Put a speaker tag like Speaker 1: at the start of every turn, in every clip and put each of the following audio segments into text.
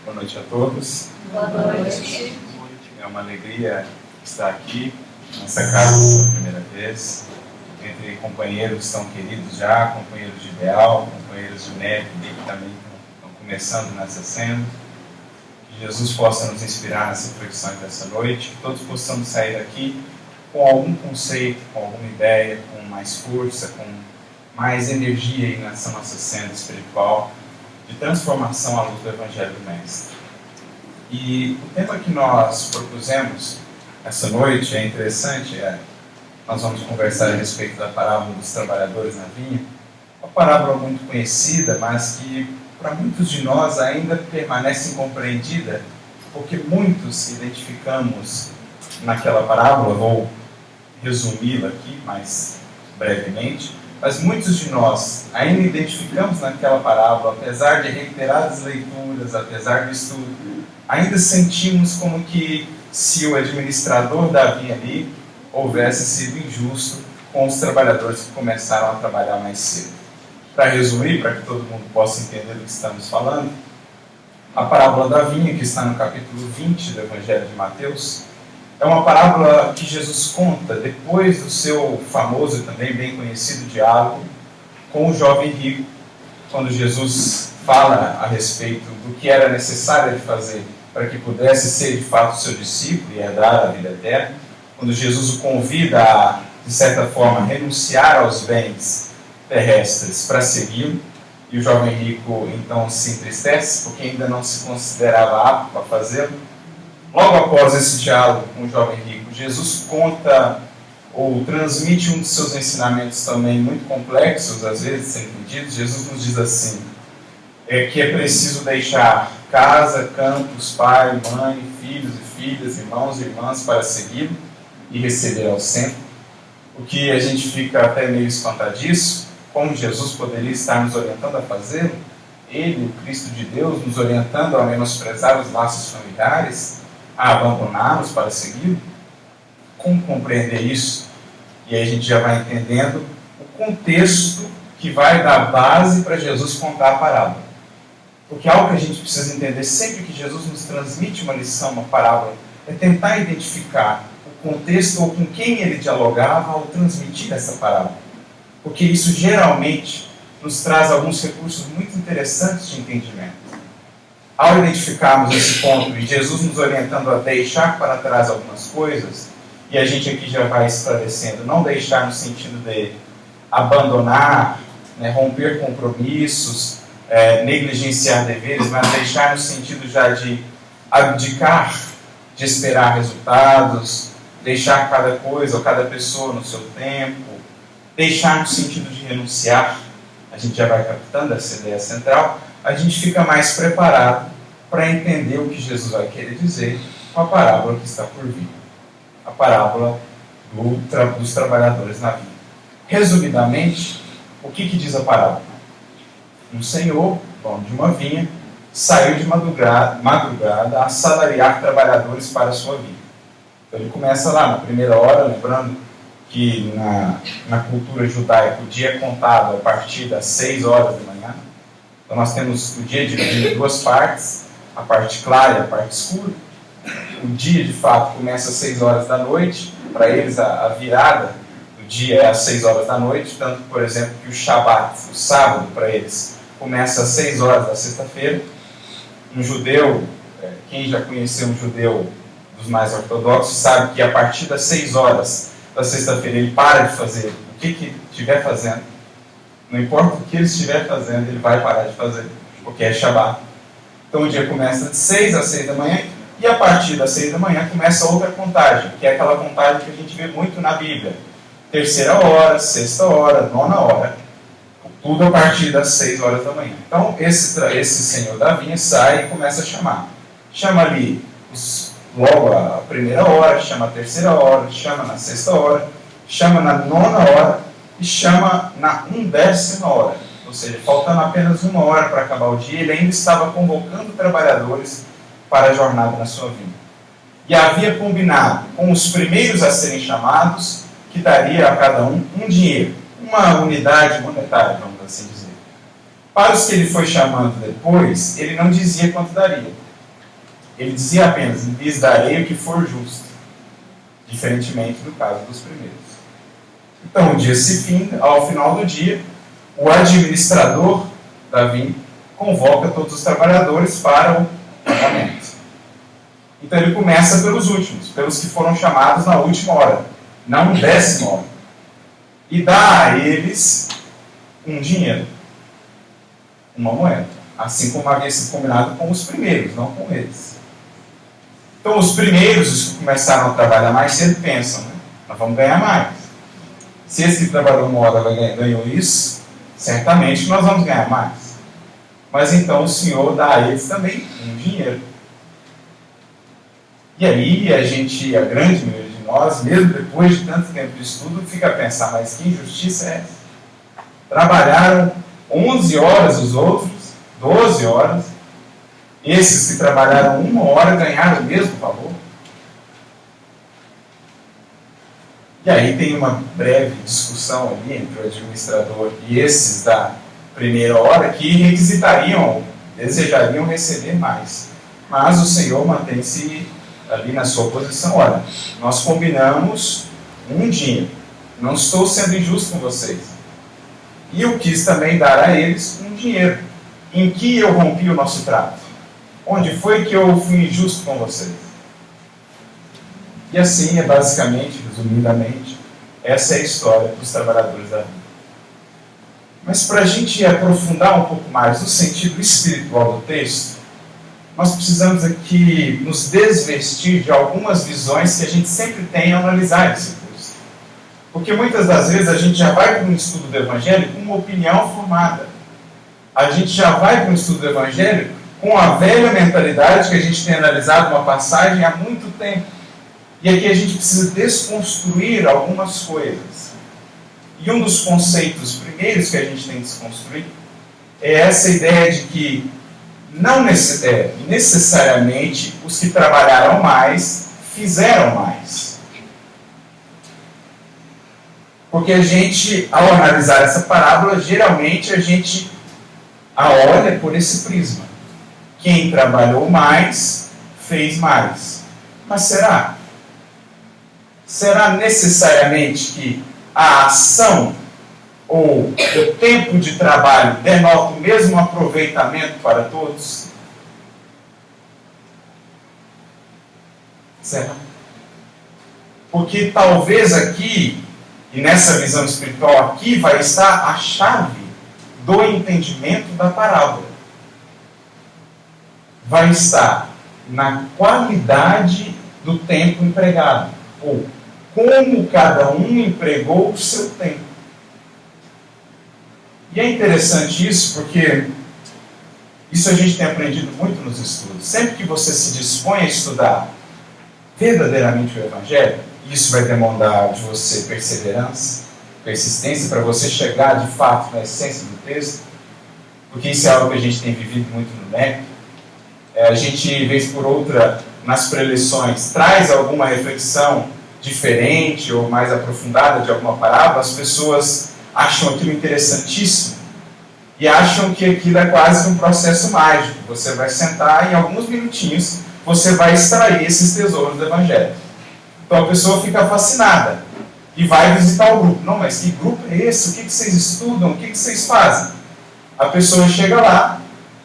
Speaker 1: Boa noite a todos.
Speaker 2: Boa noite.
Speaker 1: É uma alegria estar aqui nessa casa pela primeira vez, entre companheiros tão queridos já, companheiros de ideal, companheiros de NEP que também estão começando nessa cena. Que Jesus possa nos inspirar nas reflexões dessa noite, que todos possamos sair daqui com algum conceito, com alguma ideia, com mais força, com mais energia aí nessa nossa cena espiritual de transformação à luz do Evangelho do Mestre. E o tema que nós propusemos essa noite é interessante, nós vamos conversar a respeito da parábola dos trabalhadores na vinha, uma parábola muito conhecida, mas que para muitos de nós ainda permanece incompreendida, porque muitos identificamos naquela parábola, vou resumi-la aqui mais brevemente, mas muitos de nós ainda identificamos naquela parábola, apesar de reiteradas leituras, apesar do estudo, ainda sentimos como que se o administrador da vinha ali houvesse sido injusto com os trabalhadores que começaram a trabalhar mais cedo. Para resumir, para que todo mundo possa entender do que estamos falando, a parábola da vinha, que está no capítulo 20 do Evangelho de Mateus, é uma parábola que Jesus conta depois do seu famoso e também bem conhecido diálogo com o jovem rico, quando Jesus fala a respeito do que era necessário ele fazer para que pudesse ser de fato seu discípulo e herdar a vida eterna, quando Jesus o convida a, de certa forma, renunciar aos bens terrestres para segui-lo, e o jovem rico então se entristece porque ainda não se considerava apto para fazê-lo. Logo após esse diálogo com o jovem rico, Jesus conta ou transmite um de seus ensinamentos também muito complexos, às vezes sem entendidos. Jesus nos diz assim, que é preciso deixar casa, campos, pai, mãe, filhos e filhas, irmãos e irmãs para segui-lo e receber ao centro. O que a gente fica até meio espantadiço, como Jesus poderia estar nos orientando a fazê-lo? Ele, o Cristo de Deus, nos orientando a menosprezar os laços familiares, a abandoná-los para segui-lo? Como compreender isso? E aí a gente já vai entendendo o contexto que vai dar base para Jesus contar a parábola. Porque algo que a gente precisa entender sempre que Jesus nos transmite uma lição, uma parábola, é tentar identificar o contexto ou com quem ele dialogava ao transmitir essa parábola. Porque isso geralmente nos traz alguns recursos muito interessantes de entendimento. Ao identificarmos esse ponto e Jesus nos orientando a deixar para trás algumas coisas, e a gente aqui já vai esclarecendo, não deixar no sentido de abandonar, romper compromissos, negligenciar deveres, mas deixar no sentido já de abdicar, de esperar resultados, deixar cada coisa ou cada pessoa no seu tempo, deixar no sentido de renunciar. A gente já vai captando essa ideia central, a gente fica mais preparado para entender o que Jesus vai querer dizer com a parábola que está por vir. A parábola dos trabalhadores na vinha. Resumidamente, o que diz a parábola? Um senhor, dono de uma vinha, saiu de madrugada a assalariar trabalhadores para a sua vinha. Então ele começa lá na primeira hora, lembrando que na cultura judaica o dia é contado a partir das 6 horas da manhã. Então nós temos o dia dividido em duas partes, a parte clara e a parte escura. O dia de fato começa às 6 horas da noite, para eles a virada do dia é às 6 horas da noite, tanto, por exemplo, que o Shabat, o sábado, para eles, começa às 6 horas da sexta-feira. Um judeu, quem já conheceu um judeu dos mais ortodoxos, sabe que a partir das 6 horas da sexta-feira ele para de fazer o que estiver fazendo. Não importa o que ele estiver fazendo, ele vai parar de fazer, porque é Shabat. Então o dia começa de 6 às 6 da manhã, e a partir das 6 da manhã começa outra contagem, que é aquela contagem que a gente vê muito na Bíblia. 3ª hora, 6ª hora, 9ª hora. Tudo a partir das 6 horas da manhã. Então esse senhor da vinha sai e começa a chamar. Chama ali logo a 1ª hora, chama a 3ª hora, chama na 6ª hora, chama na 9ª hora e chama na 1ª hora. Ou seja, faltando apenas 1 hora para acabar o dia, ele ainda estava convocando trabalhadores para a jornada na sua vinha. E havia combinado com os primeiros a serem chamados que daria a cada um dinheiro, uma unidade monetária, vamos assim dizer. Para os que ele foi chamando depois, ele não dizia quanto daria. Ele dizia apenas: lhes darei o que for justo, diferentemente do caso dos primeiros. Então o dia se finda, ao final do dia, o administrador, Davi, convoca todos os trabalhadores para o pagamento. Então ele começa pelos últimos, pelos que foram chamados na última hora, na 10ª hora, e dá a eles um dinheiro, uma moeda, assim como havia sido combinado com os primeiros, não com eles. Então os primeiros, os que começaram a trabalhar mais cedo, pensam, né? Nós vamos ganhar mais. Se esse que trabalhou uma hora ganhou isso, certamente nós vamos ganhar mais. Mas então o Senhor dá a eles também um dinheiro. E aí a grande maioria de nós, mesmo depois de tanto tempo de estudo, fica a pensar: mas que injustiça é essa? Trabalharam 11 horas os outros, 12 horas. Esses que trabalharam 1 hora ganharam o mesmo valor. E aí tem uma breve discussão ali entre o administrador e esses da primeira hora que requisitariam, desejariam receber mais. Mas o Senhor mantém-se ali na sua posição: olha, nós combinamos um dinheiro, não estou sendo injusto com vocês. E eu quis também dar a eles um dinheiro. Em que eu rompi o nosso trato? Onde foi que eu fui injusto com vocês? E assim é basicamente, resumidamente, essa é a história dos trabalhadores da vida. Mas para a gente aprofundar um pouco mais no sentido espiritual do texto, nós precisamos aqui nos desvestir de algumas visões que a gente sempre tem ao analisar esse texto. Porque muitas das vezes a gente já vai para um estudo do Evangelho com uma opinião formada. A gente já vai para um estudo do Evangelho com a velha mentalidade que a gente tem analisado uma passagem há muito tempo. E aqui a gente precisa desconstruir algumas coisas. E um dos conceitos primeiros que a gente tem que desconstruir é essa ideia de que não necessariamente os que trabalharam mais fizeram mais. Porque a gente, ao analisar essa parábola, geralmente a gente a olha por esse prisma. Quem trabalhou mais, fez mais. Mas será? Será necessariamente que a ação ou o tempo de trabalho denota o mesmo aproveitamento para todos? Será? Porque talvez aqui, e nessa visão espiritual aqui, vai estar a chave do entendimento da parábola. Vai estar na qualidade do tempo empregado, ou como cada um empregou o seu tempo. E é interessante isso, porque isso a gente tem aprendido muito nos estudos. Sempre que você se dispõe a estudar verdadeiramente o Evangelho, isso vai demandar de você perseverança, persistência, para você chegar de fato na essência do texto, porque isso é algo que a gente tem vivido muito no MEC. A gente, vez por outra, nas preleções, traz alguma reflexão diferente ou mais aprofundada de alguma parábola. As pessoas acham aquilo interessantíssimo e acham que aquilo é quase um processo mágico. Você vai sentar e em alguns minutinhos você vai extrair esses tesouros do Evangelho. Então a pessoa fica fascinada e vai visitar o grupo. Não, mas que grupo é esse? O que vocês estudam? O que vocês fazem? A pessoa chega lá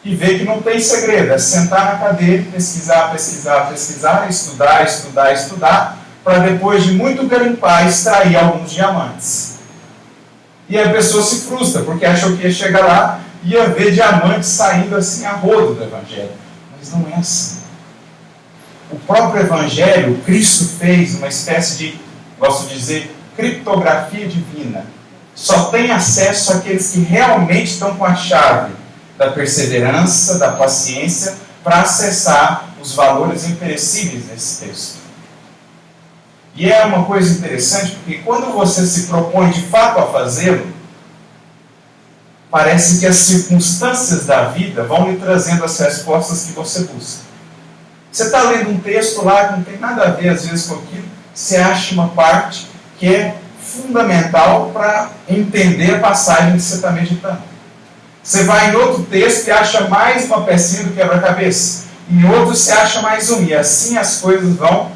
Speaker 1: e vê que não tem segredo, é sentar na cadeira, pesquisar, estudar, para depois de muito garimpar, extrair alguns diamantes. E a pessoa se frustra, porque achou que ia chegar lá e ia ver diamantes saindo assim a rodo do Evangelho. Mas não é assim. O próprio Evangelho, Cristo fez uma espécie de, gosto de dizer, criptografia divina. Só tem acesso àqueles que realmente estão com a chave da perseverança, da paciência, para acessar os valores imperecíveis desse texto. E é uma coisa interessante, porque quando você se propõe de fato a fazê-lo, parece que as circunstâncias da vida vão lhe trazendo as respostas que você busca. Você está lendo um texto lá que não tem nada a ver às vezes com aquilo, você acha uma parte que é fundamental para entender a passagem que você está meditando. Você vai em outro texto e acha mais uma pecinha do quebra-cabeça. em outro se acha mais um. E assim as coisas vão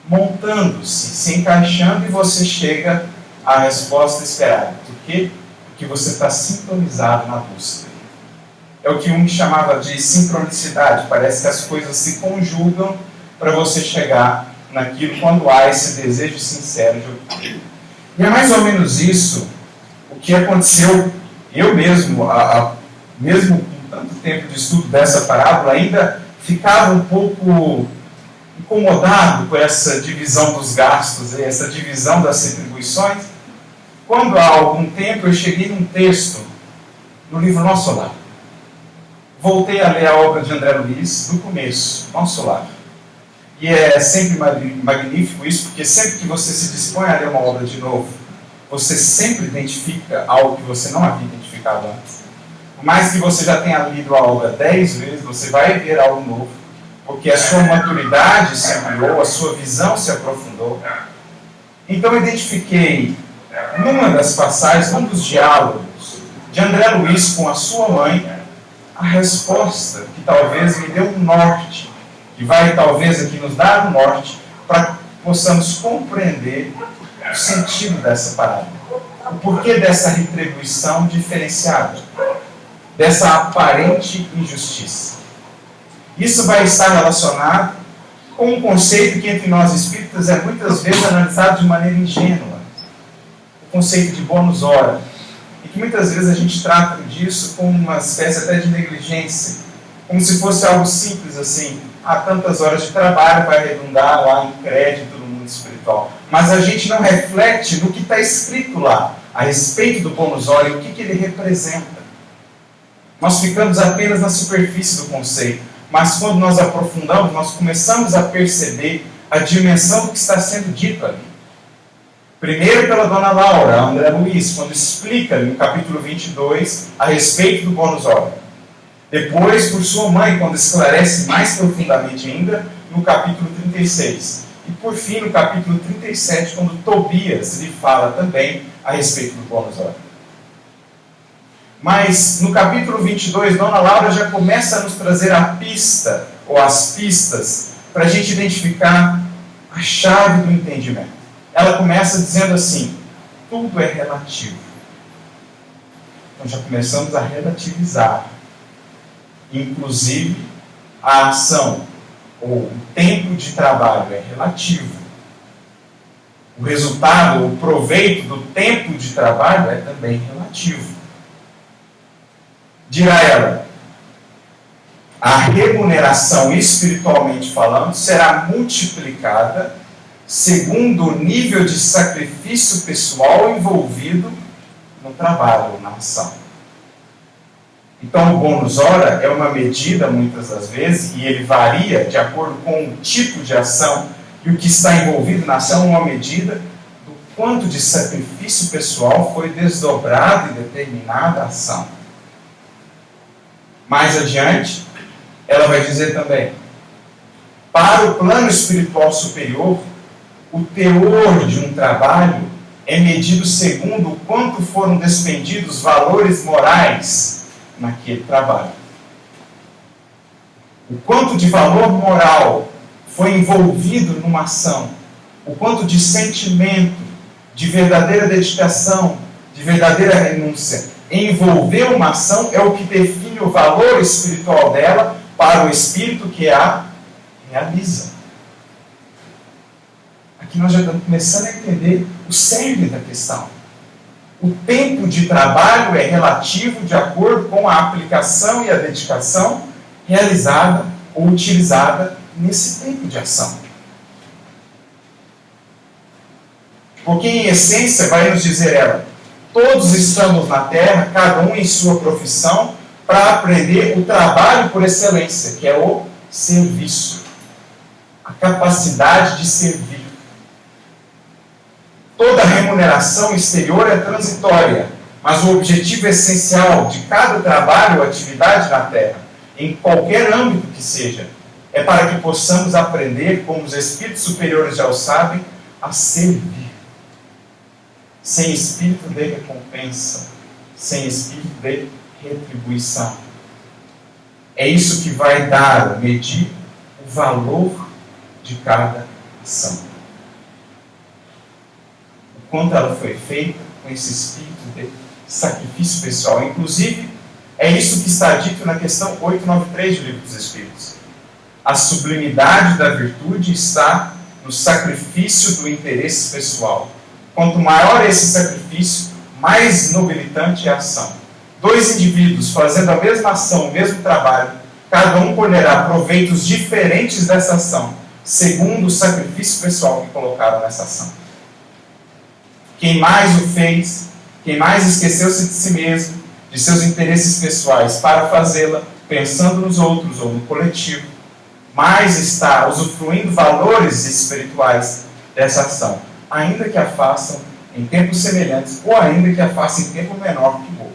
Speaker 1: montando-se, se encaixando, e você chega à resposta esperada. Por quê? Porque você está sintonizado na busca. É o que Jung chamava de sincronicidade. Parece que as coisas se conjugam para você chegar naquilo quando há esse desejo sincero de obter. E é mais ou menos isso o que aconteceu. Eu mesmo, mesmo com tanto tempo de estudo dessa parábola, ainda ficava um pouco incomodado com essa divisão dos gastos, essa divisão das retribuições, quando há algum tempo eu cheguei num texto no livro Nosso Lar. Voltei a ler a obra de André Luiz do começo, Nosso Lar. E é sempre magnífico isso, porque sempre que você se dispõe a ler uma obra de novo, você sempre identifica algo que você não havia identificado antes. Por mais que você já tenha lido a obra 10 vezes, você vai ver algo novo, porque a sua maturidade se ampliou, a sua visão se aprofundou. Então eu identifiquei, numa das passagens, num dos diálogos de André Luiz com a sua mãe, a resposta que talvez me deu um norte, que vai talvez aqui nos dar um norte, para que possamos compreender o sentido dessa parábola. O porquê dessa retribuição diferenciada, dessa aparente injustiça. Isso vai estar relacionado com um conceito que entre nós espíritas é muitas vezes analisado de maneira ingênua. O conceito de bônus hora. E que muitas vezes a gente trata disso com uma espécie até de negligência. Como se fosse algo simples assim. Há tantas horas de trabalho vai redundar lá em crédito no mundo espiritual. Mas a gente não reflete no que está escrito lá, a respeito do bônus hora e o que ele representa. Nós ficamos apenas na superfície do conceito. Mas quando nós aprofundamos, nós começamos a perceber a dimensão do que está sendo dito ali. Primeiro pela Dona Laura, André Luiz, quando explica no capítulo 22 a respeito do bônus hora. Depois por sua mãe, quando esclarece mais profundamente ainda no capítulo 36. E por fim no capítulo 37, quando Tobias lhe fala também a respeito do bônus hora. Mas no capítulo 22, Dona Laura já começa a nos trazer a pista, ou as pistas, para a gente identificar a chave do entendimento. Ela começa dizendo assim: tudo é relativo. Então já começamos a relativizar. Inclusive, a ação, ou o tempo de trabalho é relativo. O resultado, o proveito do tempo de trabalho é também relativo. Dirá ela, a remuneração espiritualmente falando será multiplicada segundo o nível de sacrifício pessoal envolvido no trabalho, na ação. Então o bônus hora é uma medida, muitas das vezes, e ele varia de acordo com o tipo de ação e o que está envolvido na ação, uma medida do quanto de sacrifício pessoal foi desdobrado e determinada a ação. Mais adiante, ela vai dizer também, para o plano espiritual superior, o teor de um trabalho é medido segundo o quanto foram despendidos valores morais naquele trabalho. O quanto de valor moral foi envolvido numa ação, o quanto de sentimento, de verdadeira dedicação, de verdadeira renúncia envolver uma ação é o que define o valor espiritual dela para o espírito que a realiza. Aqui nós já estamos começando a entender o cerne da questão. O tempo de trabalho é relativo de acordo com a aplicação e a dedicação realizada ou utilizada nesse tempo de ação. Porque em essência vai nos dizer ela, todos estamos na Terra, cada um em sua profissão, para aprender o trabalho por excelência, que é o serviço. A capacidade de servir. Toda remuneração exterior é transitória, mas o objetivo essencial de cada trabalho ou atividade na Terra, em qualquer âmbito que seja, é para que possamos aprender, como os espíritos superiores já o sabem, a servir. Sem espírito de recompensa, sem espírito de retribuição. É isso que vai medir o valor de cada ação. O quanto ela foi feita com esse espírito de sacrifício pessoal. Inclusive, é isso que está dito na questão 893 do Livro dos Espíritos. A sublimidade da virtude está no sacrifício do interesse pessoal. Quanto maior esse sacrifício, mais nobilitante é a ação. Dois indivíduos fazendo a mesma ação, o mesmo trabalho, cada um colherá proveitos diferentes dessa ação, segundo o sacrifício pessoal que colocaram nessa ação. Quem mais o fez, quem mais esqueceu-se de si mesmo, de seus interesses pessoais, para fazê-la, pensando nos outros ou no coletivo, mais está usufruindo valores espirituais dessa ação, ainda que a façam em tempos semelhantes, ou ainda que a façam em tempo menor que o outro.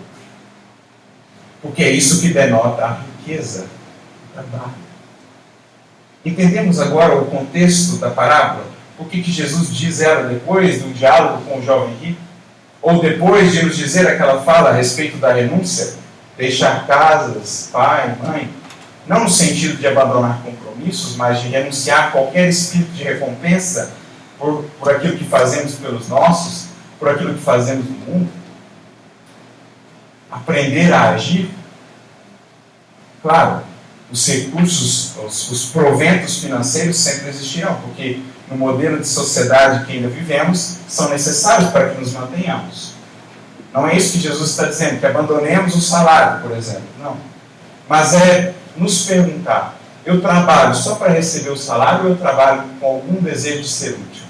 Speaker 1: Porque é isso que denota a riqueza do trabalho. Entendemos agora o contexto da parábola? O que Jesus diz ela depois do diálogo com o jovem rico? Ou depois de nos dizer aquela fala a respeito da renúncia? Deixar casas, pai, mãe, não no sentido de abandonar compromissos, mas de renunciar a qualquer espírito de recompensa por aquilo que fazemos pelos nossos, por aquilo que fazemos no mundo. Aprender a agir. Claro, os recursos, os proventos financeiros sempre existirão, porque no modelo de sociedade que ainda vivemos, são necessários para que nos mantenhamos. Não é isso que Jesus está dizendo, que abandonemos o salário, por exemplo. Não. Mas é nos perguntar, eu trabalho só para receber o salário ou eu trabalho com algum desejo de ser útil?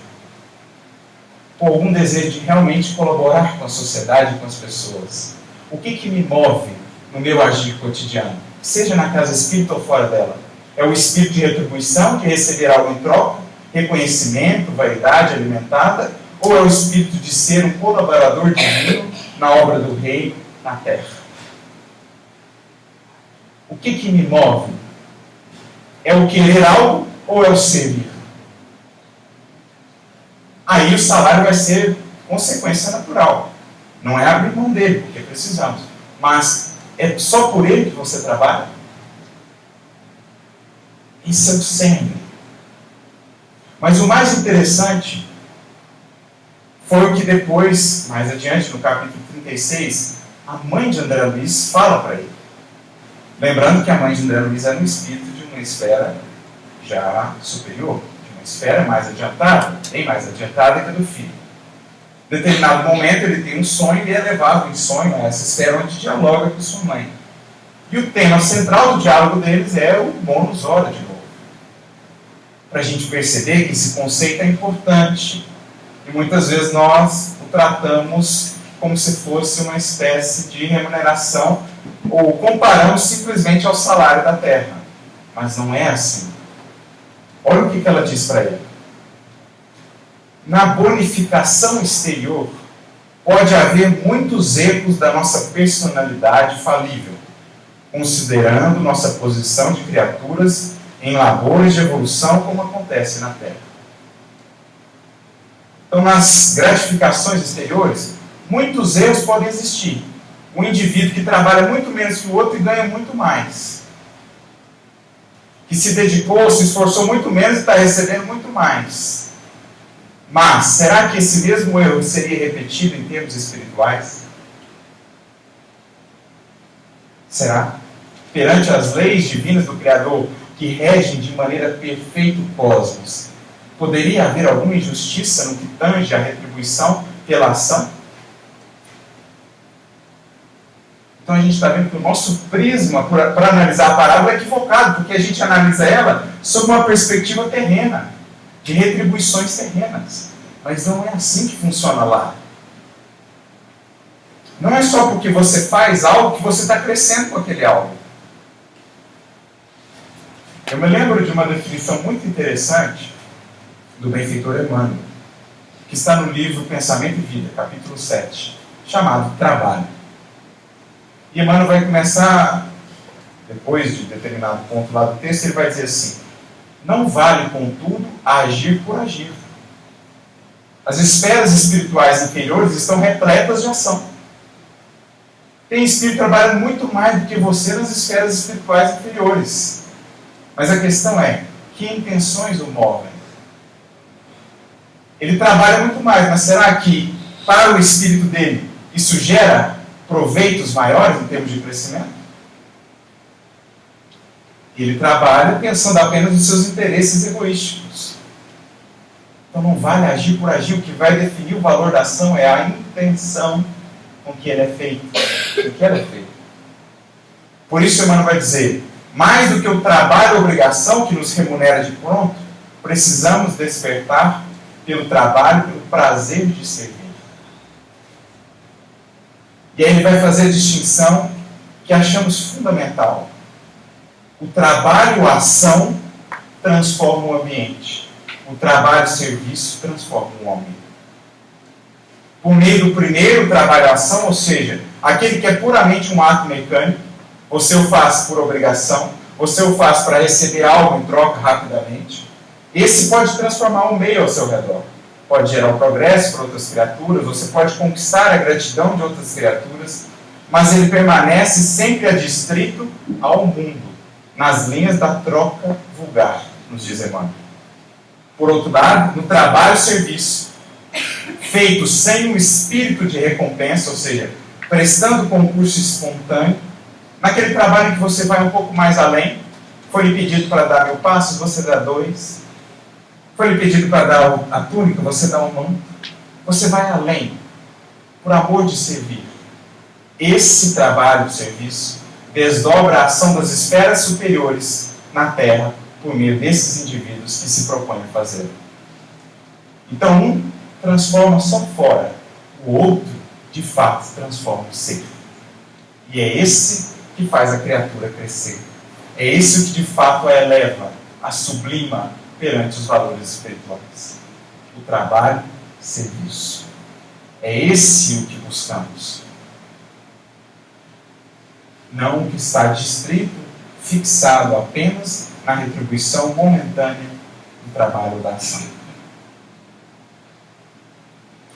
Speaker 1: Com algum desejo de realmente colaborar com a sociedade e com as pessoas? O que me move no meu agir cotidiano? Seja na casa espírita ou fora dela. É o espírito de retribuição, de receber algo em troca, reconhecimento, vaidade alimentada, ou é o espírito de ser um colaborador divino na obra do reino na terra? O que me move? É o querer algo ou é o servir? Aí o salário vai ser consequência natural. Não é abrir mão dele, porque precisamos. Mas é só por ele que você trabalha? Isso é o cerne. Mas o mais interessante foi o que depois, mais adiante, no capítulo 36, a mãe de André Luiz fala para ele. Lembrando que a mãe de André Luiz era um espírito de uma esfera já superior, de uma esfera mais adiantada, bem mais adiantada que a do filho. Em determinado momento ele tem um sonho e é levado em sonho a essa esfera onde dialoga com sua mãe. E o tema central do diálogo deles é o bônus hora de novo. Para a gente perceber que esse conceito é importante e muitas vezes nós o tratamos como se fosse uma espécie de remuneração ou comparamos simplesmente ao salário da terra. Mas não é assim. Olha o que ela diz para ele. Na bonificação exterior, pode haver muitos erros da nossa personalidade falível, considerando nossa posição de criaturas em labores de evolução, como acontece na Terra. Então, nas gratificações exteriores, muitos erros podem existir. Um indivíduo que trabalha muito menos que o outro e ganha muito mais. Que se dedicou, se esforçou muito menos e está recebendo muito mais. Mas, será que esse mesmo erro seria repetido em termos espirituais? Será? Perante as leis divinas do Criador, que regem de maneira perfeita o cosmos, poderia haver alguma injustiça no que tange à retribuição pela ação? Então a gente está vendo que o nosso prisma para analisar a parábola é equivocado, porque a gente analisa ela sob uma perspectiva terrena, de retribuições terrenas. Mas não é assim que funciona lá. Não é só porque você faz algo que você está crescendo com aquele algo. Eu me lembro de uma definição muito interessante do benfeitor Emmanuel, que está no livro Pensamento e Vida, capítulo 7, chamado Trabalho. E Emmanuel vai começar, depois de determinado ponto lá do texto, ele vai dizer assim: não vale, contudo, agir por agir. As esferas espirituais inferiores estão repletas de ação. Tem espírito trabalhando muito mais do que você nas esferas espirituais inferiores. Mas a questão é, que intenções o movem? Ele trabalha muito mais, mas será que para o espírito dele isso gera proveitos maiores em termos de crescimento? Ele trabalha pensando apenas nos seus interesses egoísticos. Então não vale agir por agir. O que vai definir o valor da ação é a intenção com que ele é feito. Com que ela é feita. Por isso, Emmanuel vai dizer, mais do que o trabalho e obrigação que nos remunera de pronto, precisamos despertar pelo trabalho, pelo prazer de servir. E aí ele vai fazer a distinção que achamos fundamental. O trabalho, a ação, transforma o ambiente. O trabalho, o serviço, transforma o homem. Por meio do primeiro trabalho, a ação, ou seja, aquele que é puramente um ato mecânico, você o faz por obrigação, você o faz para receber algo em troca rapidamente, esse pode transformar o meio ao seu redor. Pode gerar o progresso para outras criaturas, você pode conquistar a gratidão de outras criaturas, mas ele permanece sempre adstrito ao mundo, nas linhas da troca vulgar, nos diz Emmanuel. Por outro lado, no trabalho e serviço, feito sem um espírito de recompensa, ou seja, prestando concurso espontâneo, naquele trabalho em que você vai um pouco mais além, foi lhe pedido para dar 1000 passos, você dá 2. Foi lhe pedido para dar a túnica, você dá um manto. Você vai além, por amor de servir. Esse trabalho, serviço, desdobra a ação das esferas superiores na Terra por meio desses indivíduos que se propõem a fazer. Então, um transforma só fora, o outro, de fato, transforma o ser. E é esse que faz a criatura crescer. É esse o que de fato a eleva, a sublima perante os valores espirituais. O trabalho, serviço. É esse o que buscamos. Não o que está distrito, fixado apenas na retribuição momentânea do trabalho ou da ação.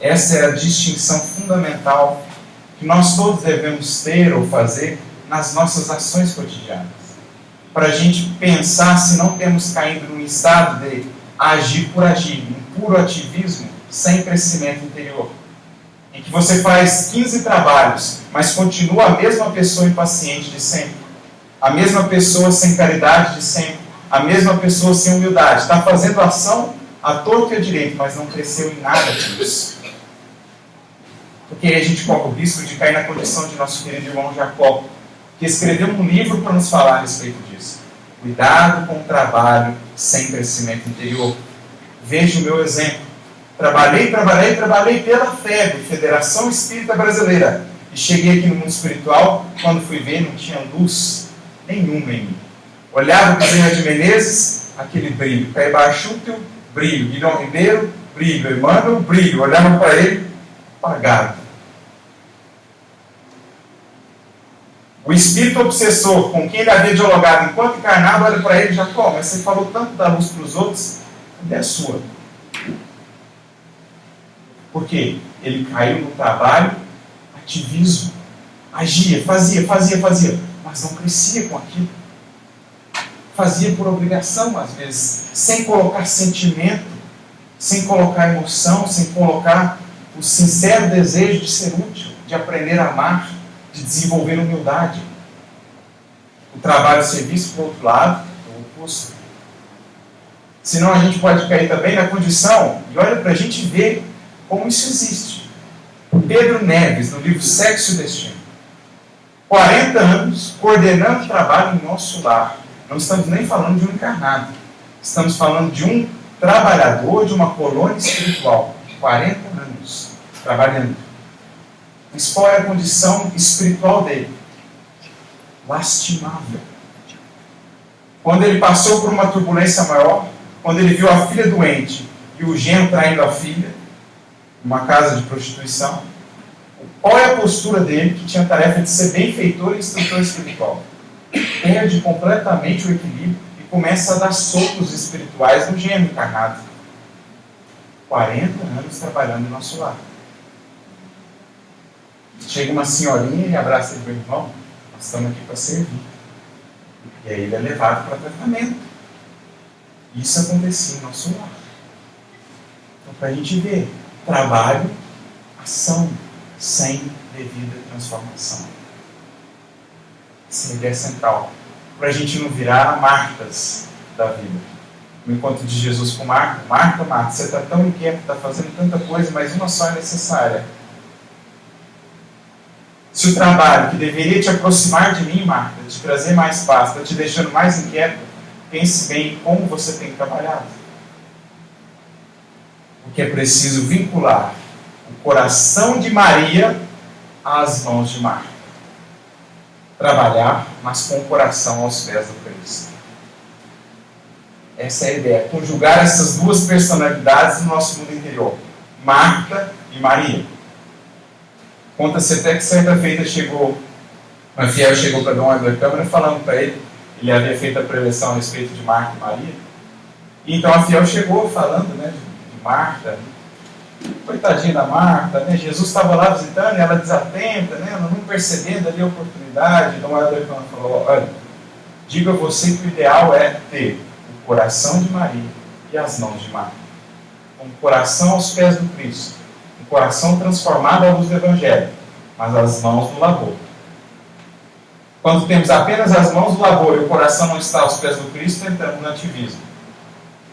Speaker 1: Essa é a distinção fundamental que nós todos devemos ter ou fazer nas nossas ações cotidianas. Para a gente pensar se não temos caído num estado de agir por agir, um puro ativismo sem crescimento interior. Em que você faz 15 trabalhos, mas continua a mesma pessoa impaciente de sempre. A mesma pessoa sem caridade de sempre. A mesma pessoa sem humildade. Está fazendo ação à torto e à direito, mas não cresceu em nada disso. Porque aí a gente corre o risco de cair na condição de nosso querido irmão Jacó, que escreveu um livro para nos falar a respeito disso. Cuidado com o trabalho sem crescimento interior. Veja o meu exemplo. Trabalhei pela FEB, Federação Espírita Brasileira. E cheguei aqui no mundo espiritual, quando fui ver, não tinha luz nenhuma em mim. Olhava o Bezerra de Menezes, aquele brilho. Caíba Chútil, brilho. Guilherme Ribeiro, brilho. Emmanuel, brilho. Olhava para ele, apagado. O espírito obsessor com quem ele havia dialogado enquanto encarnado, olha para ele e já mas você falou tanto da luz para os outros, cadê a sua? Por quê? Ele caiu no trabalho, ativismo, agia, fazia, mas não crescia com aquilo. Fazia por obrigação, às vezes, sem colocar sentimento, sem colocar emoção, sem colocar o sincero desejo de ser útil, de aprender a amar, de desenvolver humildade. O trabalho e o serviço, por outro lado, é o oposto. Senão a gente pode cair também na condição, e olha para a gente ver como isso existe. Pedro Neves, no livro Sexo e Destino. 40 anos coordenando o trabalho em nosso lar. Não estamos nem falando de um encarnado. Estamos falando de um trabalhador de uma colônia espiritual. 40 anos trabalhando. Mas qual é a condição espiritual dele? Lastimável. Quando ele passou por uma turbulência maior, quando ele viu a filha doente e o genro traindo a filha, numa casa de prostituição, qual é a postura dele, que tinha a tarefa de ser benfeitor e instrutor espiritual? Perde completamente o equilíbrio e começa a dar socos espirituais no genro encarnado. 40 anos trabalhando no nosso lar. Chega uma senhorinha e abraça ele, meu irmão, nós estamos aqui para servir. E aí ele é levado para tratamento. Isso acontecia em nosso lar. Então, para a gente ver, trabalho, ação, sem devida transformação. Essa é a ideia central. Para a gente não virar Martas da vida. No encontro de Jesus com Marta, Marta, você está tão inquieto, está fazendo tanta coisa, mas uma só é necessária. Se o trabalho que deveria te aproximar de mim, Marta, te trazer mais paz, está te deixando mais inquieto, pense bem como você tem trabalhado. Porque é preciso vincular o coração de Maria às mãos de Marta. Trabalhar, mas com o coração aos pés do Cristo. Essa é a ideia. Conjugar essas duas personalidades no nosso mundo interior. Marta e Maria. Conta-se até que certa feita uma fiel chegou para Dom Eduardo Câmara falando para ele havia feito a preleção a respeito de Marta e Maria. E então a fiel chegou falando, né, de Marta. Coitadinha da Marta, né? Jesus estava lá visitando e ela desatenta, né? Ela não percebendo ali a oportunidade. Dom Eduardo Câmara falou: olha, diga a você que o ideal é ter o coração de Maria e as mãos de Marta. Um coração aos pés do Cristo. Um coração transformado à luz do Evangelho, mas as mãos do labor. Quando temos apenas as mãos do labor e o coração não está aos pés do Cristo, entramos no ativismo.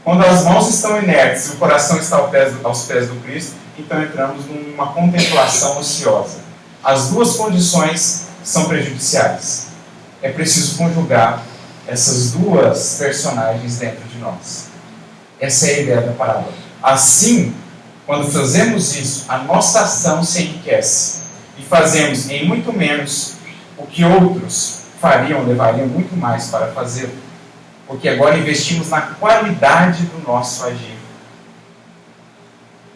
Speaker 1: Quando as mãos estão inertes e o coração está aos pés do Cristo, então entramos numa contemplação ociosa. As duas condições são prejudiciais. É preciso conjugar essas duas personagens dentro de nós. Essa é a ideia da parábola. Assim, quando fazemos isso, a nossa ação se enriquece. E fazemos em muito menos o que outros levariam muito mais para fazê-lo. Porque agora investimos na qualidade do nosso agir.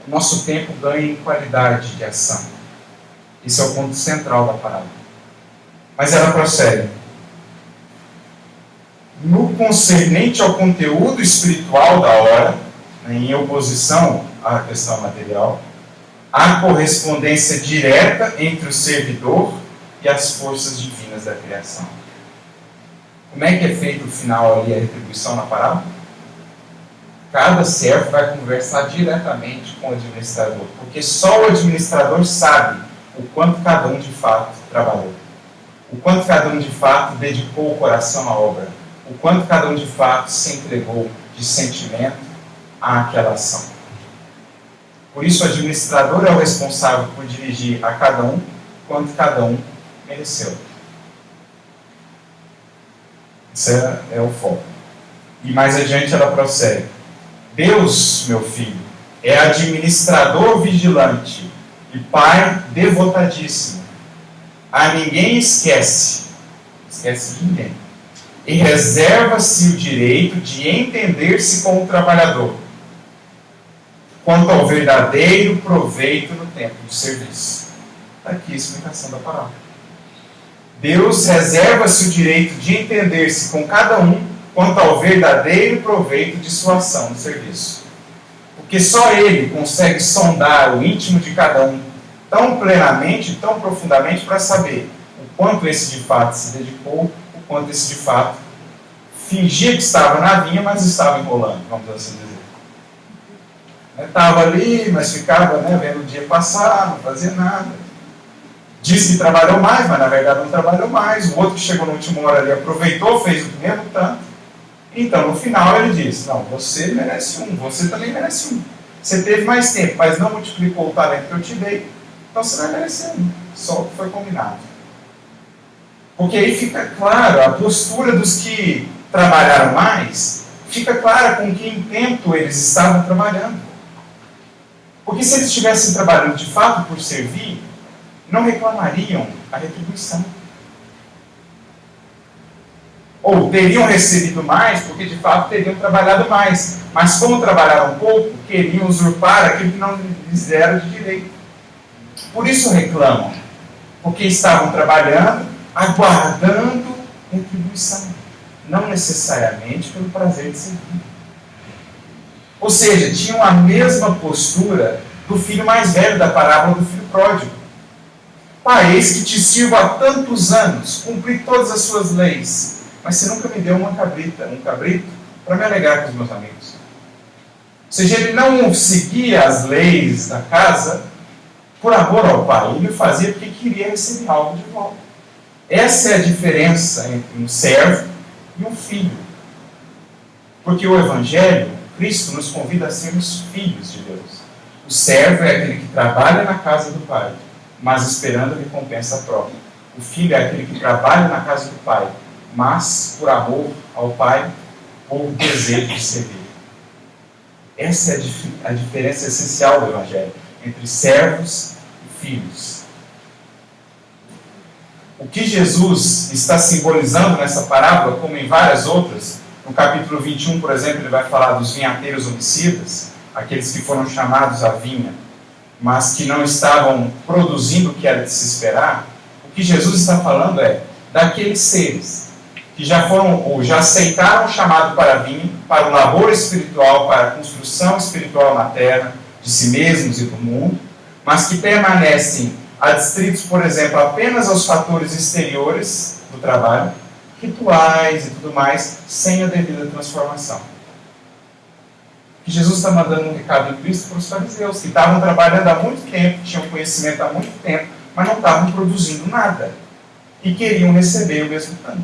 Speaker 1: O nosso tempo ganha em qualidade de ação. Esse é o ponto central da parábola. Mas ela prossegue. No concernente ao conteúdo espiritual da hora, em oposição à questão material, há correspondência direta entre o servidor e as forças divinas da criação. Como é que é feito o final ali, a retribuição na parábola? Cada servo vai conversar diretamente com o administrador, porque só o administrador sabe o quanto cada um de fato trabalhou, o quanto cada um de fato dedicou o coração à obra, o quanto cada um de fato se entregou de sentimento àquela ação. Por isso o administrador é o responsável por dirigir a cada um quanto cada um mereceu. Esse é o foco. E mais adiante ela prossegue. Deus, meu filho, é administrador vigilante e pai devotadíssimo. A ninguém esquece de ninguém. E reserva-se o direito de entender-se com o trabalhador, quanto ao verdadeiro proveito no tempo do serviço. Está aqui a explicação da palavra. Deus reserva-se o direito de entender-se com cada um quanto ao verdadeiro proveito de sua ação no serviço. Porque só Ele consegue sondar o íntimo de cada um tão plenamente, tão profundamente, para saber o quanto esse de fato se dedicou, o quanto esse de fato fingia que estava na vinha, mas estava enrolando, vamos assim dizer. Estava ali, mas ficava vendo o dia passar, não fazia nada. Diz que trabalhou mais, mas na verdade não trabalhou mais. O outro que chegou na última hora ali aproveitou, fez o mesmo tanto. Então, no final ele diz, não, você merece um, você também merece um. Você teve mais tempo, mas não multiplicou o talento que eu te dei, então você vai merecer um. Só o que foi combinado. Porque aí fica claro, a postura dos que trabalharam mais, fica clara com que intento eles estavam trabalhando. Porque se eles estivessem trabalhando de fato por servir, não reclamariam a retribuição. Ou teriam recebido mais, porque de fato teriam trabalhado mais. Mas como trabalharam pouco, queriam usurpar aquilo que não lhes deram de direito. Por isso reclamam. Porque estavam trabalhando, aguardando retribuição. Não necessariamente pelo prazer de servir. Ou seja, tinham a mesma postura do filho mais velho da parábola do filho pródigo. Pai, eis que te sirvo há tantos anos, cumpri todas as suas leis, mas você nunca me deu um cabrito, para me alegrar com os meus amigos. Ou seja, ele não seguia as leis da casa por amor ao pai, ele fazia porque queria receber algo de volta. Essa é a diferença entre um servo e um filho. Porque o Evangelho, Cristo nos convida a sermos filhos de Deus. O servo é aquele que trabalha na casa do pai, mas esperando a recompensa própria. O filho é aquele que trabalha na casa do pai, mas por amor ao pai ou desejo de servir. Essa é a diferença essencial do Evangelho entre servos e filhos. O que Jesus está simbolizando nessa parábola, como em várias outras, no capítulo 21, por exemplo, ele vai falar dos vinhateiros homicidas, aqueles que foram chamados à vinha, mas que não estavam produzindo o que era de se esperar. O que Jesus está falando é daqueles seres que já foram ou já aceitaram o chamado para a vinha, para o labor espiritual, para a construção espiritual na terra, de si mesmos e do mundo, mas que permanecem adstritos, por exemplo, apenas aos fatores exteriores do trabalho, rituais e tudo mais, sem a devida transformação. Que Jesus está mandando um recado em Cristo para os fariseus, que estavam trabalhando há muito tempo, tinham conhecimento há muito tempo, mas não estavam produzindo nada. E queriam receber o mesmo tanto.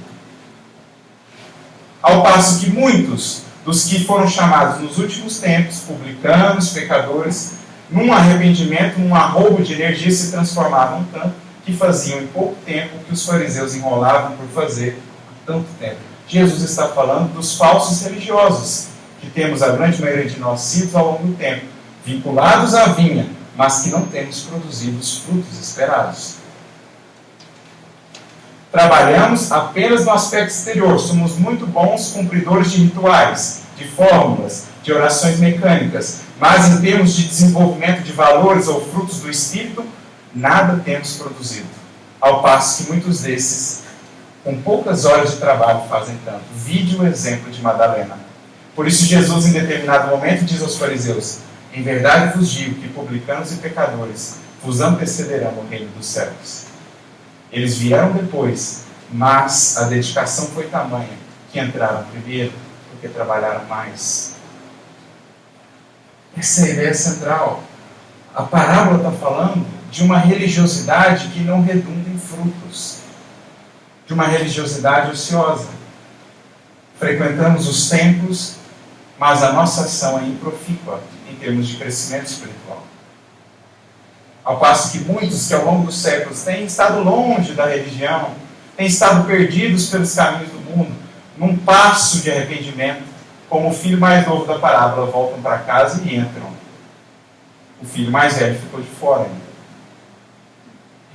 Speaker 1: Ao passo que muitos dos que foram chamados nos últimos tempos, publicanos, pecadores, num arrependimento, num arroubo de energia, se transformavam tanto que faziam em pouco tempo o que os fariseus enrolavam por fazer há tanto tempo. Jesus está falando dos falsos religiosos, que temos a grande maioria de nós sido ao longo do tempo, vinculados à vinha, mas que não temos produzido os frutos esperados. Trabalhamos apenas no aspecto exterior, somos muito bons cumpridores de rituais, de fórmulas, de orações mecânicas, mas em termos de desenvolvimento de valores ou frutos do Espírito, nada temos produzido. Ao passo que muitos desses, com poucas horas de trabalho, fazem tanto. Vide o exemplo de Madalena. Por isso Jesus, em determinado momento, diz aos fariseus: em verdade vos digo que publicanos e pecadores vos antecederão no reino dos céus. Eles vieram depois, mas a dedicação foi tamanha que entraram primeiro, porque trabalharam mais. Essa é a ideia central. A parábola está falando de uma religiosidade que não redunda em frutos, de uma religiosidade ociosa. Frequentamos os templos, mas a nossa ação é improfícua em termos de crescimento espiritual. Ao passo que muitos que ao longo dos séculos têm estado longe da religião, têm estado perdidos pelos caminhos do mundo, num passo de arrependimento, como o filho mais novo da parábola, voltam para casa e entram. O filho mais velho ficou de fora ainda.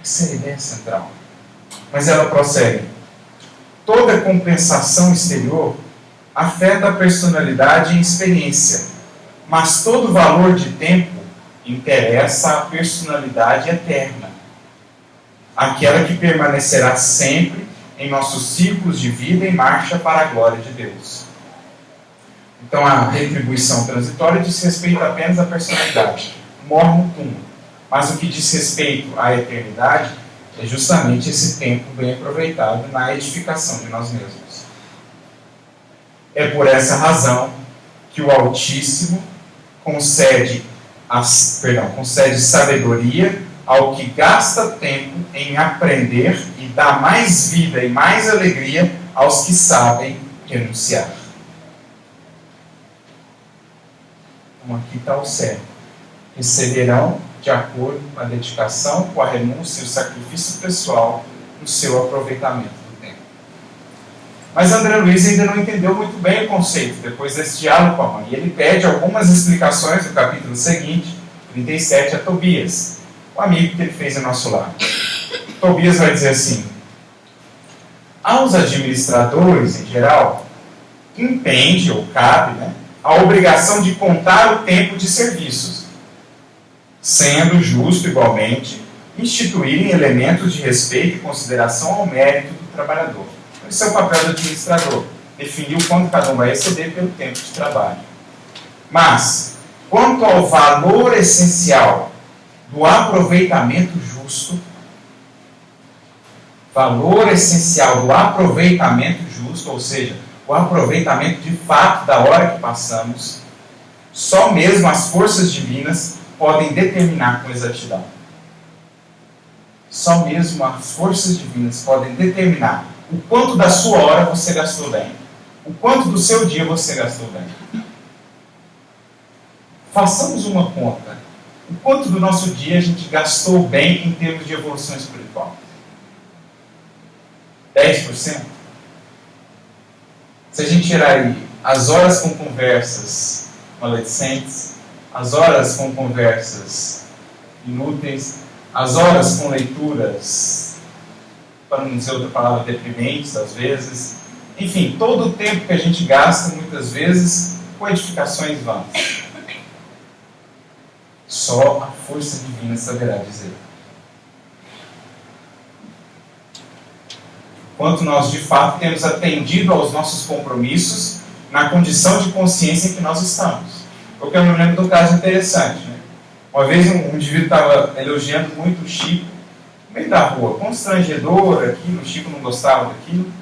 Speaker 1: Essa é a ideia central. Mas ela prossegue. Toda compensação exterior afeta a personalidade e a experiência, mas todo valor de tempo interessa a personalidade eterna, aquela que permanecerá sempre em nossos círculos de vida em marcha para a glória de Deus. Então a retribuição transitória diz respeito apenas à personalidade, morre no túmulo, mas o que diz respeito à eternidade é justamente esse tempo bem aproveitado na edificação de nós mesmos. É por essa razão que o Altíssimo concede sabedoria ao que gasta tempo em aprender e dá mais vida e mais alegria aos que sabem renunciar. Então aqui está o certo. Receberão de acordo com a dedicação, com a renúncia e o sacrifício pessoal no seu aproveitamento do tempo. Mas André Luiz ainda não entendeu muito bem o conceito depois desse diálogo com a mãe. E ele pede algumas explicações no capítulo seguinte, 37, a Tobias, o amigo que ele fez em nosso lar. Tobias vai dizer assim: aos administradores, em geral, impende ou cabe a obrigação de contar o tempo de serviços, sendo justo, igualmente, instituírem elementos de respeito e consideração ao mérito do trabalhador. Esse é o papel do administrador, definir o quanto cada um vai receber pelo tempo de trabalho. Mas, quanto ao valor essencial do aproveitamento justo, valor essencial do aproveitamento justo, ou seja, o aproveitamento de fato da hora que passamos, só mesmo as forças divinas podem determinar com exatidão. Só mesmo as forças divinas podem determinar o quanto da sua hora você gastou bem, o quanto do seu dia você gastou bem. Façamos uma conta. O quanto do nosso dia a gente gastou bem em termos de evolução espiritual? 10%? Se a gente tirar aí as horas com conversas maledicentes, as horas com conversas inúteis, as horas com leituras, para não dizer outra palavra, deprimentes às vezes, enfim, todo o tempo que a gente gasta muitas vezes com edificações vãs. Só a força divina saberá dizer. Quanto nós de fato temos atendido aos nossos compromissos na condição de consciência em que nós estamos. Porque eu me lembro de um caso interessante, né? Uma vez um indivíduo estava elogiando muito o Chico, no meio da rua, constrangedor aquilo, o Chico não gostava daquilo,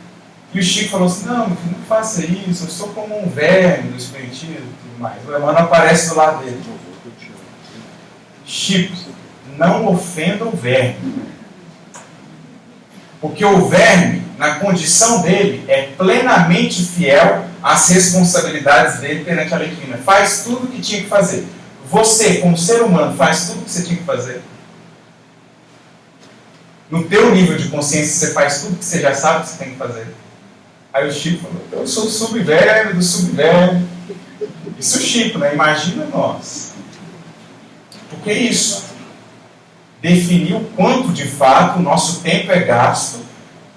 Speaker 1: e o Chico falou assim: não, meu filho, não faça isso, eu sou como um verme do espiritismo e tudo mais. O Emmanuel aparece do lado dele. Chico, não ofenda o verme. Porque o verme, na condição dele, é plenamente fiel às responsabilidades dele perante a lei divina. Faz tudo o que tinha que fazer. Você, como ser humano, faz tudo o que você tinha que fazer. No teu nível de consciência, você faz tudo o que você já sabe que você tem que fazer. Aí o Chico falou: eu sou o subverme do subverme. Isso é o Chico, né? Imagina nós. Porque é isso. Definir o quanto de fato o nosso tempo é gasto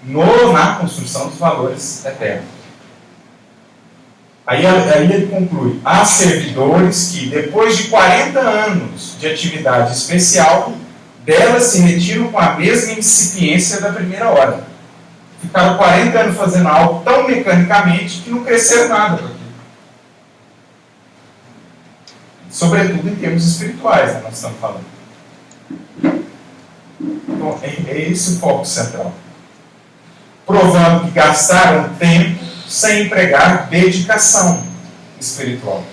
Speaker 1: na construção dos valores eternos. Aí ele conclui: há servidores que, depois de 40 anos de atividade especial, delas se retiram com a mesma incipiência da primeira hora. Ficaram 40 anos fazendo algo tão mecanicamente que não cresceram nada com aquilo. Sobretudo em termos espirituais, né, nós estamos falando. Então, é esse o foco central. Provando que gastaram tempo sem empregar dedicação espiritual.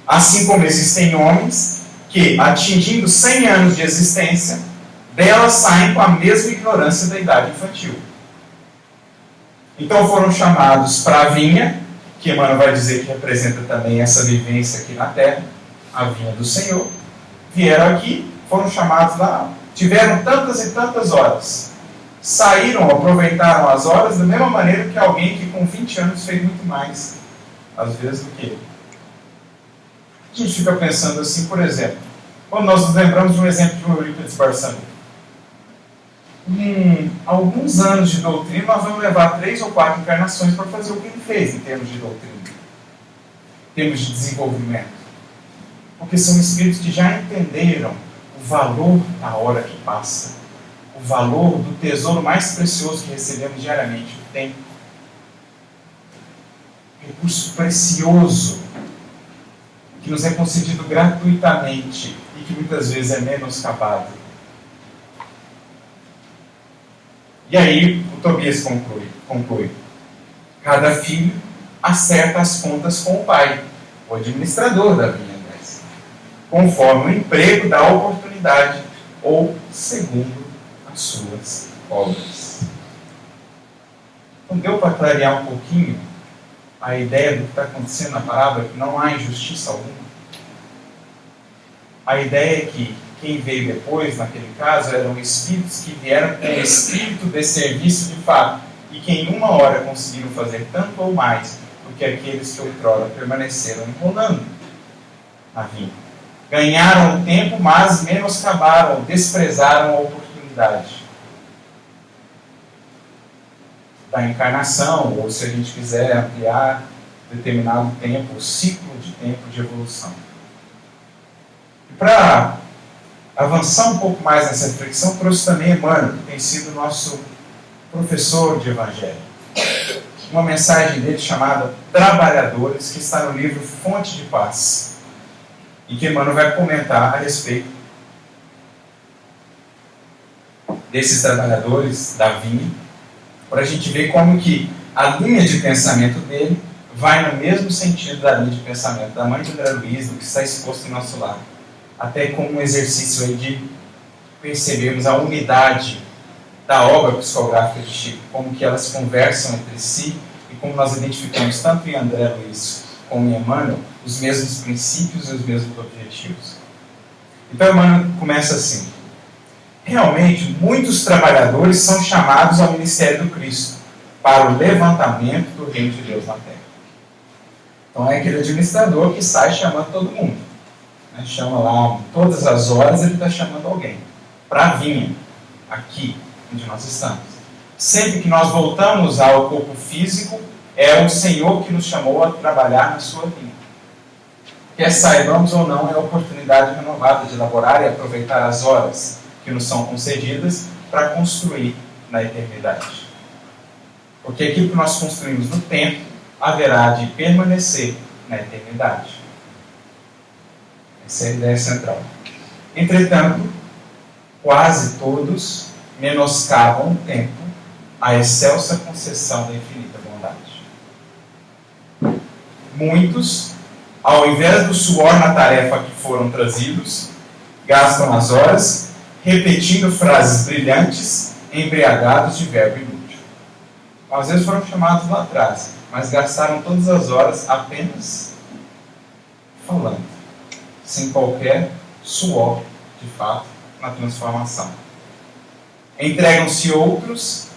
Speaker 1: Assim como existem homens que, atingindo 100 anos de existência, delas saem com a mesma ignorância da idade infantil. Então foram chamados para a vinha, que Emmanuel vai dizer que representa também essa vivência aqui na Terra, a vinha do Senhor. Vieram aqui, foram chamados lá, tiveram tantas e tantas horas. Saíram, aproveitaram as horas da mesma maneira que alguém que com 20 anos fez muito mais, às vezes, do que ele. A gente fica pensando assim, por exemplo, quando nós nos lembramos de um exemplo de um Eurípides Barçanufo. Alguns anos de doutrina, nós vamos levar 3 ou 4 encarnações para fazer o que ele fez em termos de doutrina, em termos de desenvolvimento. Porque são espíritos que já entenderam o valor da hora que passa, o valor do tesouro mais precioso que recebemos diariamente, o tempo. Recurso precioso, que nos é concedido gratuitamente e que muitas vezes é menoscabado. E aí o Tobias conclui: cada filho acerta as contas com o pai, o administrador da vinha, conforme o emprego da oportunidade ou segundo as suas obras. Então deu para clarear um pouquinho a ideia do que está acontecendo na parábola, que não há injustiça alguma? A ideia é que quem veio depois, naquele caso, eram espíritos que vieram com o espírito de serviço de fato, e que em uma hora conseguiram fazer tanto ou mais do que aqueles que outrora permaneceram enrolando na vinha. Ganharam o tempo, mas menoscabaram, desprezaram a oportunidade da encarnação, ou se a gente quiser ampliar determinado tempo, o ciclo de tempo de evolução. E para avançar um pouco mais nessa reflexão, trouxe também Emmanuel, que tem sido nosso professor de Evangelho. Uma mensagem dele chamada Trabalhadores, que está no livro Fonte de Paz, e que Emmanuel vai comentar a respeito desses trabalhadores da vinha, para a gente ver como que a linha de pensamento dele vai no mesmo sentido da linha de pensamento da mãe de André Luiz, do que está exposto em nosso lar. Até como um exercício aí de percebermos a unidade da obra psicográfica de Chico, como que elas conversam entre si e como nós identificamos tanto em André Luiz como em Emmanuel os mesmos princípios e os mesmos objetivos. Então Emmanuel começa assim: realmente muitos trabalhadores são chamados ao ministério do Cristo para o levantamento do reino de Deus na terra. Então é aquele administrador que sai chamando todo mundo, né? Chama lá todas as horas, ele está chamando alguém para a vinha aqui onde nós estamos. Sempre que nós voltamos ao corpo físico, é o Senhor que nos chamou a trabalhar na sua vinha. Quer saibamos ou não, é a oportunidade renovada de elaborar e aproveitar as horas que nos são concedidas para construir na eternidade. Porque aquilo que nós construímos no tempo haverá de permanecer na eternidade. Essa é a ideia central. Entretanto, quase todos menoscabam o tempo, a excelsa concessão da infinita bondade. Muitos, ao invés do suor na tarefa que foram trazidos, gastam as horas repetindo frases brilhantes, embriagados de verbo inútil. Às vezes foram chamados lá atrás, mas gastaram todas as horas apenas falando, sem qualquer suor, de fato, na transformação. Entregam-se outros,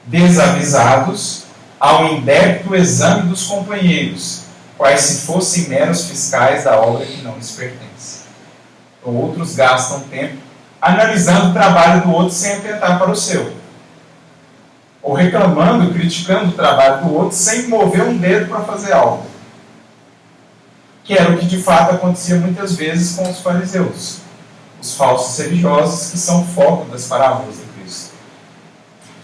Speaker 1: desavisados, ao indébito exame dos companheiros, quais se fossem meros fiscais da obra que não lhes pertence. Outros gastam tempo analisando o trabalho do outro sem atentar para o seu, ou reclamando, criticando o trabalho do outro sem mover um dedo para fazer algo, que era o que de fato acontecia muitas vezes com os fariseus, os falsos religiosos que são foco das parábolas de Cristo.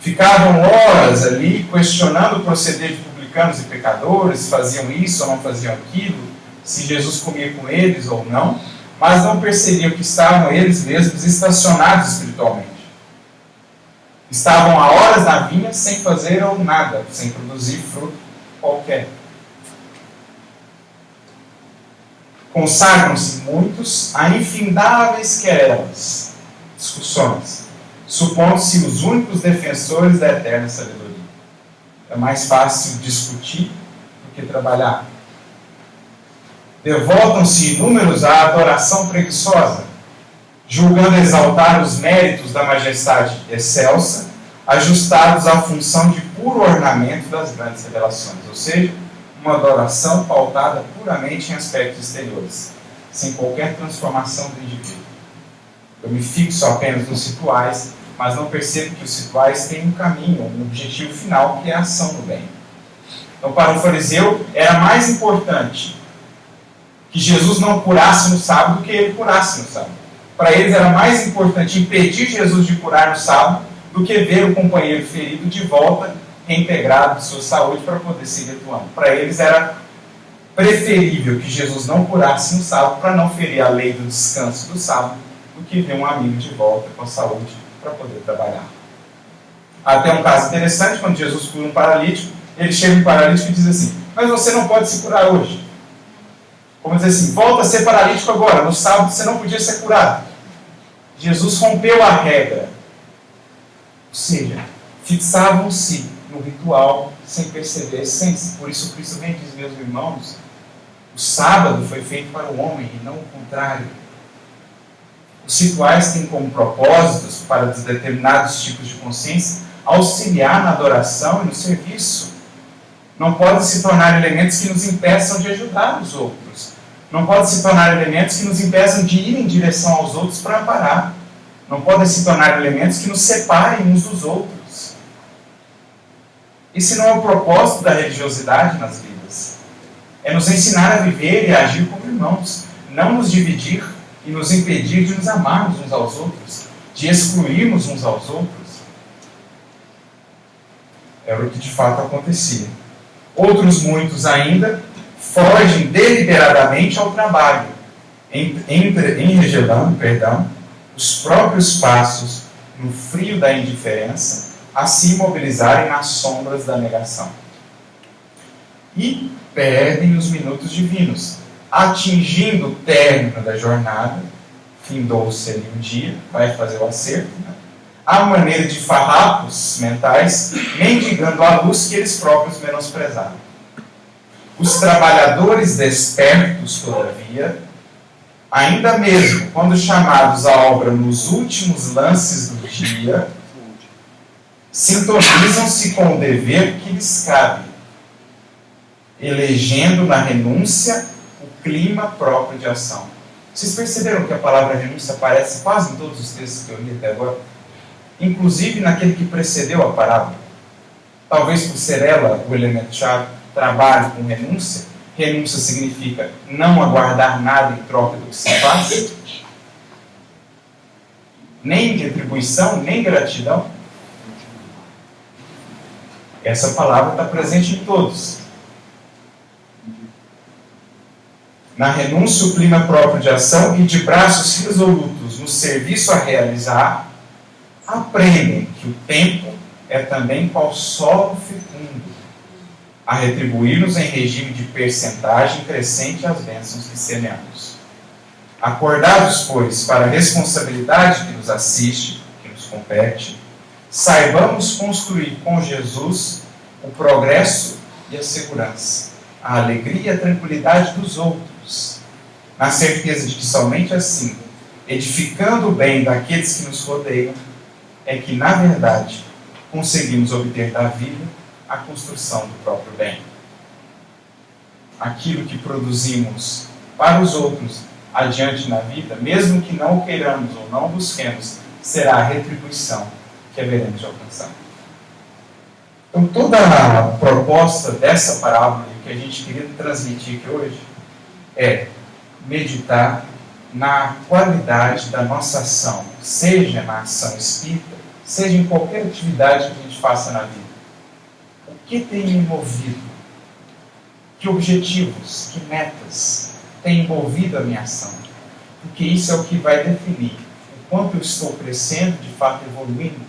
Speaker 1: Ficavam horas ali questionando o proceder de publicanos e pecadores, faziam isso ou não faziam aquilo, se Jesus comia com eles ou não, mas não percebiam que estavam eles mesmos estacionados espiritualmente. Estavam há horas na vinha sem fazer nada, sem produzir fruto qualquer. Consagram-se muitos a infindáveis querelas, discussões, supondo-se os únicos defensores da eterna sabedoria. É mais fácil discutir do que trabalhar. Devotam-se inúmeros à adoração preguiçosa, julgando exaltar os méritos da majestade excelsa, ajustados à função de puro ornamento das grandes revelações, ou seja, uma adoração pautada puramente em aspectos exteriores, sem qualquer transformação do indivíduo. Eu me fixo apenas nos rituais, mas não percebo que os rituais têm um caminho, um objetivo final, que é a ação do bem. Então, para o fariseu, era mais importante que Jesus não curasse no sábado do que ele curasse no sábado. Para eles era mais importante impedir Jesus de curar no sábado do que ver o companheiro ferido de volta, reintegrado de sua saúde para poder seguir atuando. Para eles era preferível que Jesus não curasse no sábado para não ferir a lei do descanso do sábado do que ver um amigo de volta com a saúde para poder trabalhar. Até um caso interessante, quando Jesus cura um paralítico, ele chega no paralítico e diz assim: mas você não pode se curar hoje. Como dizer assim, volta a ser paralítico agora, no sábado você não podia ser curado. Jesus rompeu a regra. Ou seja, fixavam-se no ritual sem perceber a essência. Por isso Cristo bem diz, meus irmãos, o sábado foi feito para o homem e não o contrário. Os rituais têm como propósitos, para determinados tipos de consciência, auxiliar na adoração e no serviço. Não podem se tornar elementos que nos impeçam de ajudar os outros. Não podem se tornar elementos que nos impeçam de ir em direção aos outros para amparar. Não podem se tornar elementos que nos separem uns dos outros. Esse não é o propósito da religiosidade nas vidas. É nos ensinar a viver e a agir como irmãos. Não nos dividir e nos impedir de nos amarmos uns aos outros, de excluirmos uns aos outros. Era o que de fato acontecia. Outros muitos ainda fogem deliberadamente ao trabalho, enregelando, os próprios passos no frio da indiferença a se imobilizarem nas sombras da negação. E perdem os minutos divinos, atingindo o término da jornada, findou-se ali um dia, vai fazer o acerto, né? À maneira de farrapos mentais, mendigando a luz que eles próprios menosprezaram. Os trabalhadores despertos, todavia, ainda mesmo quando chamados à obra nos últimos lances do dia, sintonizam-se com o dever que lhes cabe, elegendo na renúncia o clima próprio de ação. Vocês perceberam que a palavra renúncia aparece quase em todos os textos que eu li até agora? Inclusive naquele que precedeu a parábola. Talvez por ser ela o elemento-chave, trabalho com renúncia. Renúncia significa não aguardar nada em troca do que se faz. Nem retribuição, nem gratidão. Essa palavra está presente em todos. Na renúncia, o clima próprio de ação e de braços resolutos no serviço a realizar, aprendem que o tempo é também qual solo fecundo, a retribuir-nos em regime de percentagem crescente às bênçãos que semeamos. Acordados, pois, para a responsabilidade que nos assiste, que nos compete, saibamos construir com Jesus o progresso e a segurança, a alegria e a tranquilidade dos outros, na certeza de que somente assim, edificando o bem daqueles que nos rodeiam, é que, na verdade, conseguimos obter da vida a construção do próprio bem. Aquilo que produzimos para os outros adiante na vida, mesmo que não o queiramos ou não busquemos, será a retribuição que haveremos de alcançar. Então, toda a proposta dessa parábola que a gente queria transmitir aqui hoje é meditar na qualidade da nossa ação, seja na ação espírita, seja em qualquer atividade que a gente faça na vida. O que tem me movido? Que objetivos, que metas tem envolvido a minha ação? Porque isso é o que vai definir o quanto eu estou crescendo, de fato evoluindo,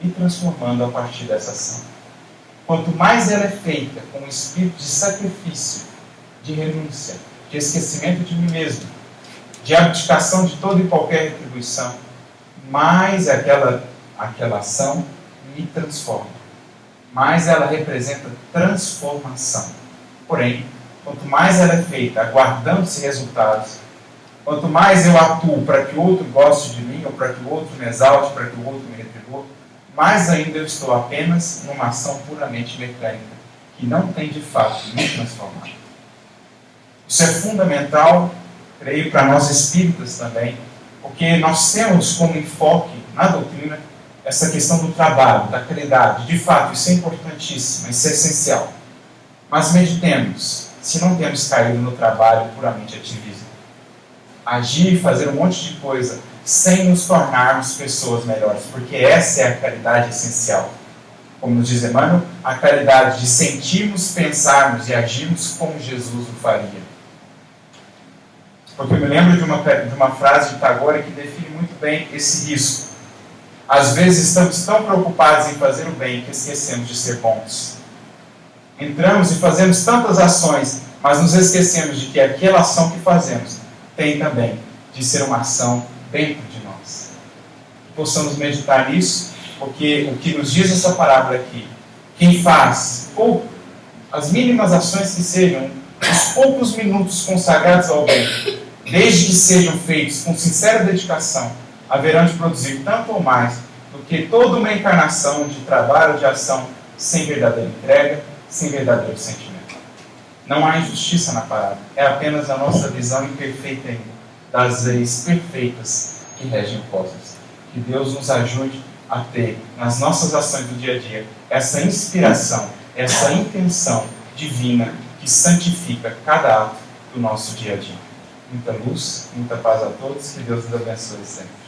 Speaker 1: me transformando a partir dessa ação. Quanto mais ela é feita com um espírito de sacrifício, de renúncia, de esquecimento de mim mesmo, de abdicação de toda e qualquer retribuição, mais aquela ação me transforma. Mais ela representa transformação. Porém, quanto mais ela é feita aguardando-se resultados, quanto mais eu atuo para que o outro goste de mim, ou para que o outro me exalte, para que o outro me retribua, mais ainda eu estou apenas numa ação puramente mecânica, que não tem de fato me transformado. Isso é fundamental, creio, para nós espíritas também, porque nós temos como enfoque na doutrina essa questão do trabalho, da caridade. De fato, isso é importantíssimo, isso é essencial. Mas meditemos, se não temos caído no trabalho puramente ativismo. Agir e fazer um monte de coisa sem nos tornarmos pessoas melhores, porque essa é a caridade essencial. Como nos diz Emmanuel, a caridade de sentirmos, pensarmos e agirmos como Jesus o faria. Porque eu me lembro de uma frase de Tagore que define muito bem esse risco. Às vezes estamos tão preocupados em fazer o bem que esquecemos de ser bons. Entramos e fazemos tantas ações, mas nos esquecemos de que aquela ação que fazemos tem também de ser uma ação dentro de nós. Possamos meditar nisso, porque o que nos diz essa parábola aqui, quem faz pouco, as mínimas ações que sejam, os poucos minutos consagrados ao bem, desde que sejam feitos com sincera dedicação, haverão de produzir tanto ou mais do que toda uma encarnação de trabalho, de ação, sem verdadeira entrega, sem verdadeiro sentimento. Não há injustiça na parábola, é apenas a nossa visão imperfeita ainda das leis perfeitas que regem o cosmos. Que Deus nos ajude a ter, nas nossas ações do dia a dia, essa inspiração, essa intenção divina que santifica cada ato do nosso dia a dia. Muita luz, muita paz a todos, que Deus nos abençoe sempre.